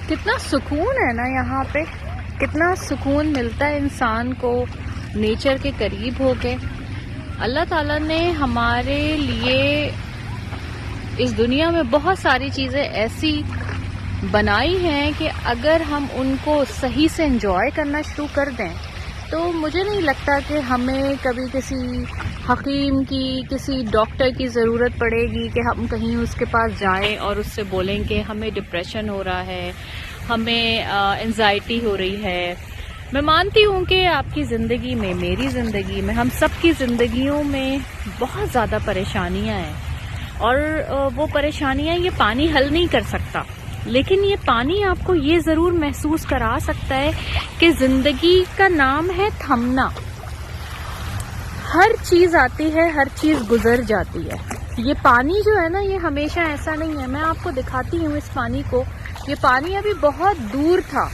کتنا سکون ہے نا یہاں پہ، کتنا سکون ملتا ہے انسان کو نیچر کے قریب ہو کے. اللہ تعالیٰ نے ہمارے لیے اس دنیا میں بہت ساری چیزیں ایسی بنائی ہیں کہ اگر ہم ان کو صحیح سے انجوائے کرنا شروع کر دیں تو مجھے نہیں لگتا کہ ہمیں کبھی کسی حکیم کی، کسی ڈاکٹر کی ضرورت پڑے گی کہ ہم کہیں اس کے پاس جائیں اور اس سے بولیں کہ ہمیں ڈپریشن ہو رہا ہے، ہمیں انزائٹی ہو رہی ہے. میں مانتی ہوں کہ آپ کی زندگی میں، میری زندگی میں، ہم سب کی زندگیوں میں بہت زیادہ پریشانیاں ہیں، اور وہ پریشانیاں یہ پانی حل نہیں کر سکتا، لیکن یہ پانی آپ کو یہ ضرور محسوس کرا سکتا ہے کہ زندگی کا نام ہے تھمنا. ہر چیز آتی ہے، ہر چیز گزر جاتی ہے. یہ پانی جو ہے نا، یہ ہمیشہ ایسا نہیں ہے. میں آپ کو دکھاتی ہوں اس پانی کو. یہ پانی ابھی بہت دور تھا،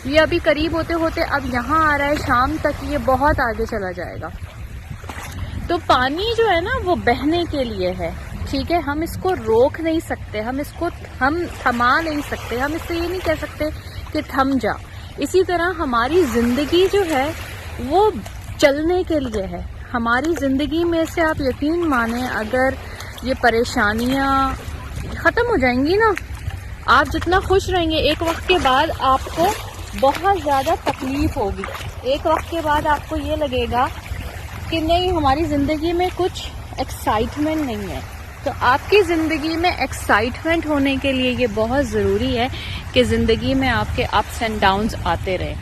یہ ابھی قریب ہوتے ہوتے اب یہاں آ رہا ہے. شام تک یہ بہت آگے چلا جائے گا. تو پانی جو ہے نا وہ بہنے کے لیے ہے، ٹھیک ہے. ہم اس کو روک نہیں سکتے، ہم اس کو تھما نہیں سکتے، ہم اس سے یہ نہیں کہہ سکتے کہ تھم جا. اسی طرح ہماری زندگی جو ہے وہ چلنے کے لیے ہے. ہماری زندگی میں سے آپ یقین مانیں، اگر یہ پریشانیاں ختم ہو جائیں گی نا، آپ جتنا خوش رہیں گے، ایک وقت کے بعد آپ کو بہت زیادہ تکلیف ہوگی. ایک وقت کے بعد آپ کو یہ لگے گا کہ نہیں، ہماری زندگی میں کچھ ایکسائٹمنٹ نہیں ہے. تو آپ کی زندگی میں ایکسائٹمنٹ ہونے کے لیے یہ بہت ضروری ہے کہ زندگی میں آپ کے اپس اینڈ ڈاؤنز آتے رہے.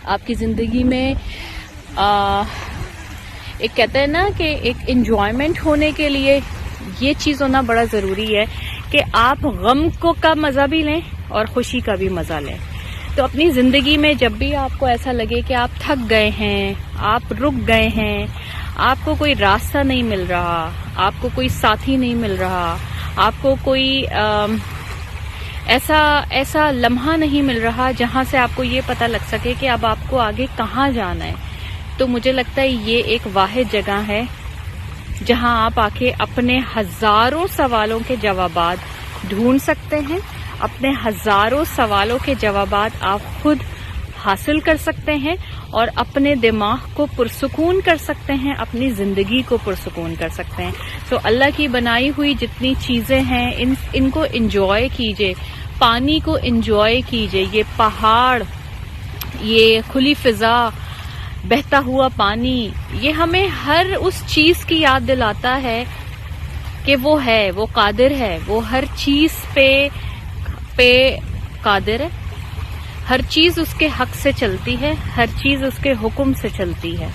آپ کی زندگی میں ایک کہتے ہیں نا کہ ایک انجوائمنٹ ہونے کے لیے یہ چیز ہونا بڑا ضروری ہے کہ آپ غم کا مزہ بھی لیں اور خوشی کا بھی مزہ لیں. تو اپنی زندگی میں جب بھی آپ کو ایسا لگے کہ آپ تھک گئے ہیں، آپ رک گئے ہیں، آپ کو کوئی راستہ نہیں مل رہا، آپ کو کوئی ساتھی نہیں مل رہا، آپ کو کوئی ایسا لمحہ نہیں مل رہا جہاں سے آپ کو یہ پتہ لگ سکے کہ اب آپ کو آگے کہاں جانا ہے، تو مجھے لگتا ہے یہ ایک واحد جگہ ہے جہاں آپ آ کے اپنے ہزاروں سوالوں کے جوابات ڈھونڈ سکتے ہیں. اپنے ہزاروں سوالوں کے جوابات آپ خود حاصل کر سکتے ہیں اور اپنے دماغ کو پرسکون کر سکتے ہیں، اپنی زندگی کو پرسکون کر سکتے ہیں. تو اللہ کی بنائی ہوئی جتنی چیزیں ہیں ان کو انجوائے کیجئے. پانی کو انجوائے کیجئے. یہ پہاڑ، یہ کھلی فضا، بہتا ہوا پانی، یہ ہمیں ہر اس چیز کی یاد دلاتا ہے کہ وہ ہے، وہ قادر ہے، وہ ہر چیز پہ قادر ہے. ہر چیز اس کے حق سے چلتی ہے، ہر چیز اس کے حکم سے چلتی ہے.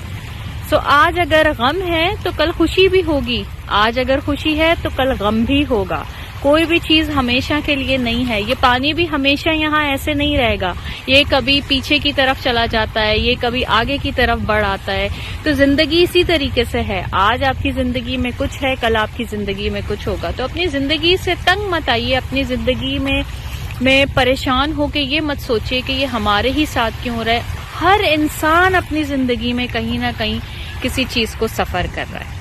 سو آج اگر غم ہے تو کل خوشی بھی ہوگی، آج اگر خوشی ہے تو کل غم بھی ہوگا. کوئی بھی چیز ہمیشہ کے لیے نہیں ہے. یہ پانی بھی ہمیشہ یہاں ایسے نہیں رہے گا، یہ کبھی پیچھے کی طرف چلا جاتا ہے، یہ کبھی آگے کی طرف بڑھ آتا ہے. تو زندگی اسی طریقے سے ہے. آج آپ کی زندگی میں کچھ ہے، کل آپ کی زندگی میں کچھ ہوگا. تو اپنی زندگی سے تنگ مت آئیے، اپنی زندگی میں پریشان ہو کے یہ مت سوچیے کہ یہ ہمارے ہی ساتھ کیوں ہو رہا ہے. ہر انسان اپنی زندگی میں کہیں نہ کہیں کسی چیز کو سفر کر رہا ہے.